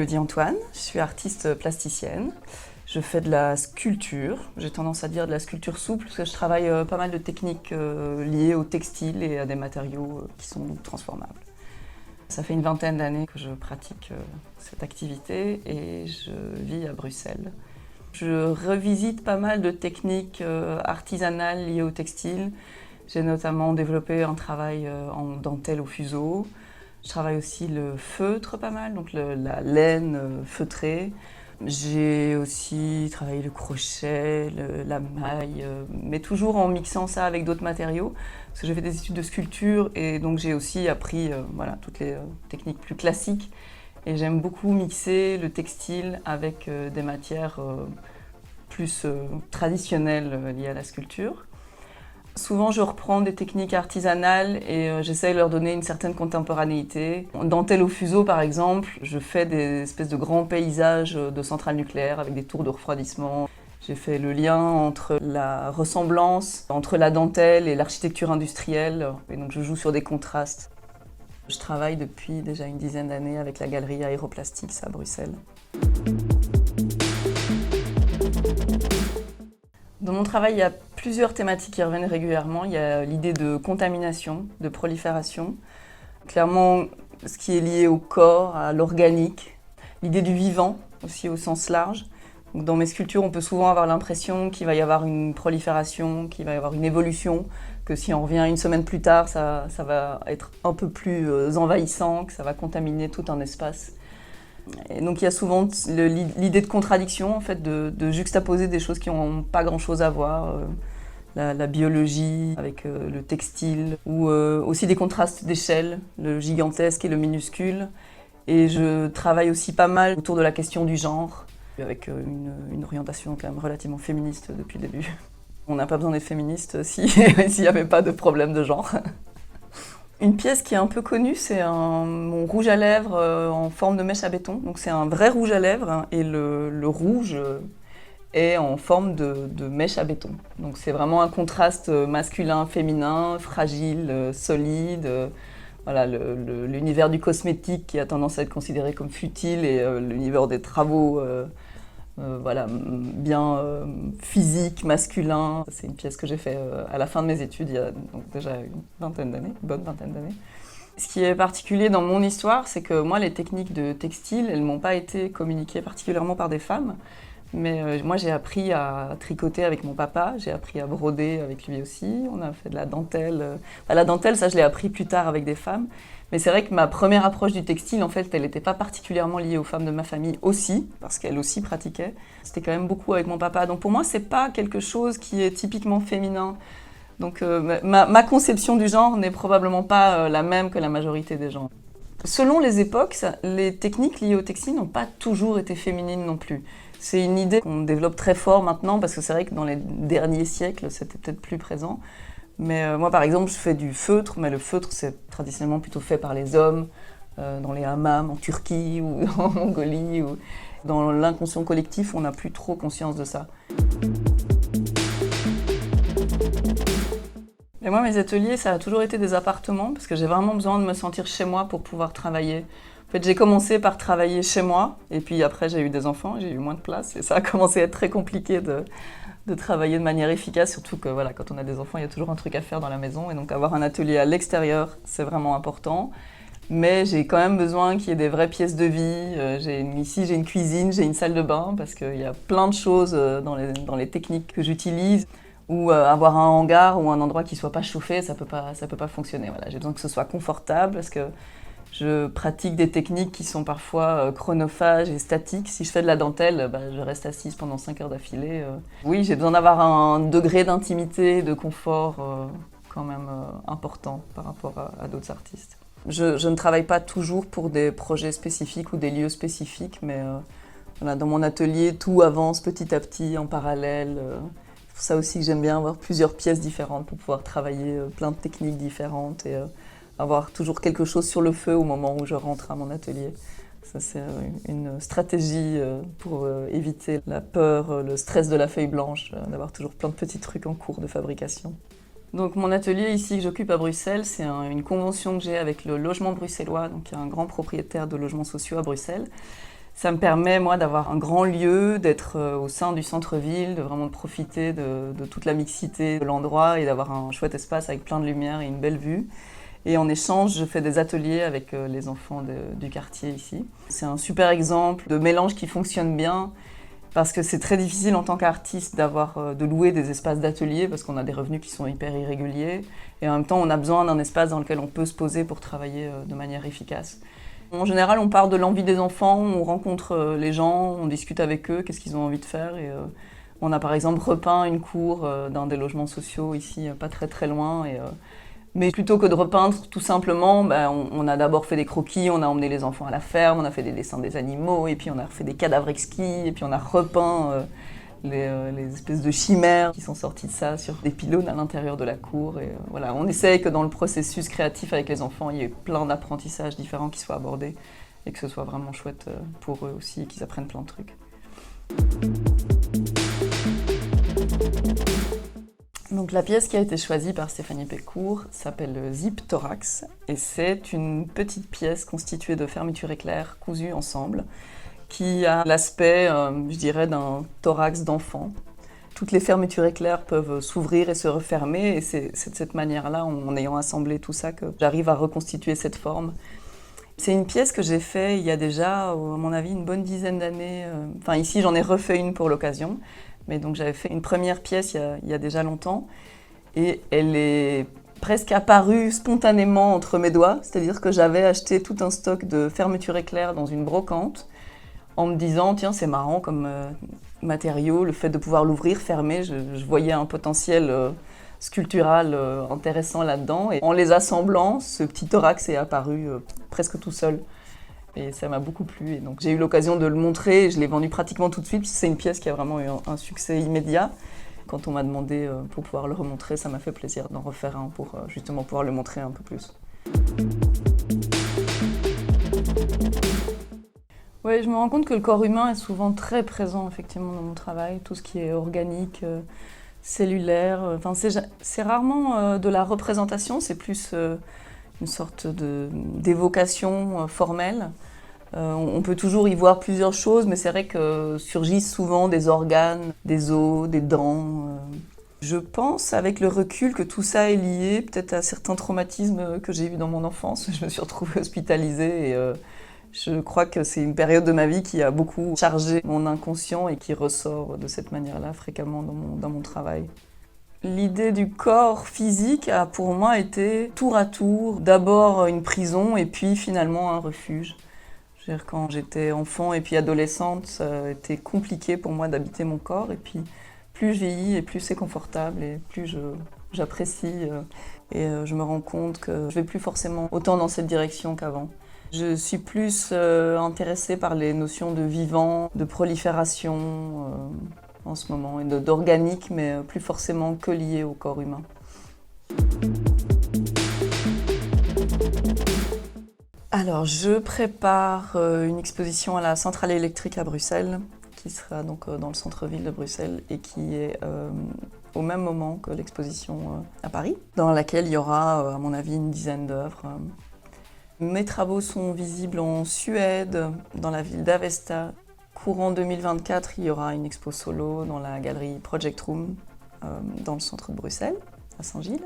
Elodie Antoine, je suis artiste plasticienne. Je fais de la sculpture, j'ai tendance à dire de la sculpture souple parce que je travaille pas mal de techniques liées au textile et à des matériaux qui sont transformables. Ça fait une vingtaine d'années que je pratique cette activité et je vis à Bruxelles. Je revisite pas mal de techniques artisanales liées au textile. J'ai notamment développé un travail en dentelle au fuseau. Je travaille aussi le feutre pas mal, donc la laine feutrée. J'ai aussi travaillé le crochet, la maille, mais toujours en mixant ça avec d'autres matériaux. Parce que j'ai fait des études de sculpture et donc j'ai aussi appris toutes les techniques plus classiques. Et j'aime beaucoup mixer le textile avec des matières plus traditionnelles liées à la sculpture. Souvent, je reprends des techniques artisanales et j'essaie de leur donner une certaine contemporanéité. En dentelle au fuseau, par exemple, je fais des espèces de grands paysages de centrales nucléaires avec des tours de refroidissement. J'ai fait le lien entre la ressemblance entre la dentelle et l'architecture industrielle, et donc je joue sur des contrastes. Je travaille depuis déjà une dizaine d'années avec la galerie Aéroplastics à Bruxelles. Dans mon travail, il y a plusieurs thématiques qui reviennent régulièrement. Il y a l'idée de contamination, de prolifération. Clairement, ce qui est lié au corps, à l'organique. L'idée du vivant, aussi au sens large. Donc, dans mes sculptures, on peut souvent avoir l'impression qu'il va y avoir une prolifération, qu'il va y avoir une évolution, que si on revient une semaine plus tard, ça va être un peu plus envahissant, que ça va contaminer tout un espace. Et donc il y a souvent l'idée de contradiction, en fait, de juxtaposer des choses qui n'ont pas grand-chose à voir, la biologie avec le textile, ou aussi des contrastes d'échelle, le gigantesque et le minuscule. Et je travaille aussi pas mal autour de la question du genre, avec une orientation quand même relativement féministe depuis le début. On n'a pas besoin d'être féministe s'il n'y avait pas de problème de genre. Une pièce qui est un peu connue, c'est mon rouge à lèvres en forme de mèche à béton. Donc c'est un vrai rouge à lèvres hein, et le rouge est en forme de mèche à béton. Donc c'est vraiment un contraste masculin-féminin, fragile, solide. Voilà, l'univers du cosmétique qui a tendance à être considéré comme futile et l'univers des travaux bien physique, masculin. C'est une pièce que j'ai faite à la fin de mes études, il y a donc déjà une bonne vingtaine d'années. Ce qui est particulier dans mon histoire, c'est que moi, les techniques de textile, elles ne m'ont pas été communiquées particulièrement par des femmes. Mais moi, j'ai appris à tricoter avec mon papa, j'ai appris à broder avec lui aussi. On a fait de la dentelle. La dentelle, ça, je l'ai appris plus tard avec des femmes. Mais c'est vrai que ma première approche du textile, en fait, elle n'était pas particulièrement liée aux femmes de ma famille aussi, parce qu'elles aussi pratiquaient. C'était quand même beaucoup avec mon papa. Donc pour moi, c'est pas quelque chose qui est typiquement féminin. Donc ma conception du genre n'est probablement pas la même que la majorité des gens. Selon les époques, les techniques liées au textile n'ont pas toujours été féminines non plus. C'est une idée qu'on développe très fort maintenant, parce que c'est vrai que dans les derniers siècles, c'était peut-être plus présent. Mais moi, par exemple, je fais du feutre, mais le feutre, c'est traditionnellement plutôt fait par les hommes, dans les hammams en Turquie ou en Mongolie. Ou... Dans l'inconscient collectif, on n'a plus trop conscience de ça. Et moi, mes ateliers, ça a toujours été des appartements, parce que j'ai vraiment besoin de me sentir chez moi pour pouvoir travailler. En fait, j'ai commencé par travailler chez moi, et puis après, j'ai eu des enfants, j'ai eu moins de place, et ça a commencé à être très compliqué de travailler de manière efficace, surtout que voilà, quand on a des enfants, il y a toujours un truc à faire dans la maison, et donc avoir un atelier à l'extérieur, c'est vraiment important. Mais j'ai quand même besoin qu'il y ait des vraies pièces de vie. Ici, j'ai une cuisine, j'ai une salle de bain, parce qu'il y a plein de choses dans les techniques que j'utilise. Ou avoir un hangar ou un endroit qui ne soit pas chauffé, ça peut pas fonctionner. Voilà, j'ai besoin que ce soit confortable, parce que je pratique des techniques qui sont parfois chronophages et statiques. Si je fais de la dentelle, je reste assise pendant 5 heures d'affilée. Oui, j'ai besoin d'avoir un degré d'intimité, de confort quand même important par rapport à d'autres artistes. Je ne travaille pas toujours pour des projets spécifiques ou des lieux spécifiques, mais dans mon atelier, tout avance petit à petit en parallèle. C'est pour ça aussi que j'aime bien avoir plusieurs pièces différentes pour pouvoir travailler plein de techniques différentes et avoir toujours quelque chose sur le feu au moment où je rentre à mon atelier. Ça, c'est une stratégie pour éviter la peur, le stress de la feuille blanche, d'avoir toujours plein de petits trucs en cours de fabrication. Donc mon atelier ici que j'occupe à Bruxelles, c'est une convention que j'ai avec le logement bruxellois, donc il y a un grand propriétaire de logements sociaux à Bruxelles. Ça me permet, moi, d'avoir un grand lieu, d'être au sein du centre-ville, de vraiment profiter de toute la mixité de l'endroit et d'avoir un chouette espace avec plein de lumière et une belle vue. Et en échange, je fais des ateliers avec les enfants du quartier ici. C'est un super exemple de mélange qui fonctionne bien parce que c'est très difficile en tant qu'artiste de louer des espaces d'atelier parce qu'on a des revenus qui sont hyper irréguliers. Et en même temps, on a besoin d'un espace dans lequel on peut se poser pour travailler de manière efficace. En général, on part de l'envie des enfants, on rencontre les gens, on discute avec eux, qu'est-ce qu'ils ont envie de faire. Et, on a par exemple repeint une cour dans des logements sociaux ici, pas très très loin. Mais plutôt que de repeindre tout simplement, on a d'abord fait des croquis, on a emmené les enfants à la ferme, on a fait des dessins des animaux, et puis on a fait des cadavres exquis, et puis on a repeint les espèces de chimères qui sont sorties de ça sur des pylônes à l'intérieur de la cour. Et voilà, on essaye que dans le processus créatif avec les enfants, il y ait plein d'apprentissages différents qui soient abordés et que ce soit vraiment chouette pour eux aussi et qu'ils apprennent plein de trucs. Donc la pièce qui a été choisie par Stéphanie Pécourt s'appelle Zip Thorax et c'est une petite pièce constituée de fermetures éclairs cousues ensemble qui a l'aspect, je dirais, d'un thorax d'enfant. Toutes les fermetures éclairs peuvent s'ouvrir et se refermer et c'est de cette manière-là, en ayant assemblé tout ça, que j'arrive à reconstituer cette forme. C'est une pièce que j'ai faite il y a déjà, à mon avis, une bonne dizaine d'années. Enfin ici, j'en ai refait une pour l'occasion. Mais donc j'avais fait une première pièce il y a déjà longtemps et elle est presque apparue spontanément entre mes doigts, c'est-à-dire que j'avais acheté tout un stock de fermetures éclairs dans une brocante en me disant tiens c'est marrant comme matériau, le fait de pouvoir l'ouvrir, fermer, je voyais un potentiel sculptural intéressant là-dedans et en les assemblant, ce petit thorax est apparu presque tout seul. Et ça m'a beaucoup plu. Et donc j'ai eu l'occasion de le montrer et je l'ai vendu pratiquement tout de suite. C'est une pièce qui a vraiment eu un succès immédiat. Quand on m'a demandé pour pouvoir le remontrer, ça m'a fait plaisir d'en refaire un pour justement pouvoir le montrer un peu plus. Oui, je me rends compte que le corps humain est souvent très présent effectivement dans mon travail. Tout ce qui est organique, cellulaire. Enfin, c'est rarement de la représentation, c'est plus une sorte d'évocation formelle. On peut toujours y voir plusieurs choses, mais c'est vrai que surgissent souvent des organes, des os, des dents. Je pense, avec le recul, que tout ça est lié peut-être à certains traumatismes que j'ai eus dans mon enfance. Je me suis retrouvée hospitalisée et je crois que c'est une période de ma vie qui a beaucoup chargé mon inconscient et qui ressort de cette manière-là fréquemment dans mon travail. L'idée du corps physique a pour moi été tour à tour d'abord une prison et puis finalement un refuge. Quand j'étais enfant et puis adolescente, ça a été compliqué pour moi d'habiter mon corps. Et puis plus je vieillis et plus c'est confortable et plus j'apprécie. Et je me rends compte que je vais plus forcément autant dans cette direction qu'avant. Je suis plus intéressée par les notions de vivant, de prolifération en ce moment, et d'organique, mais plus forcément que lié au corps humain. Alors, je prépare une exposition à la Centrale électrique à Bruxelles, qui sera donc dans le centre-ville de Bruxelles et qui est au même moment que l'exposition à Paris, dans laquelle il y aura, à mon avis, une dizaine d'œuvres. Mes travaux sont visibles en Suède, dans la ville d'Avesta. Courant 2024, il y aura une expo solo dans la galerie Project Room, dans le centre de Bruxelles, à Saint-Gilles.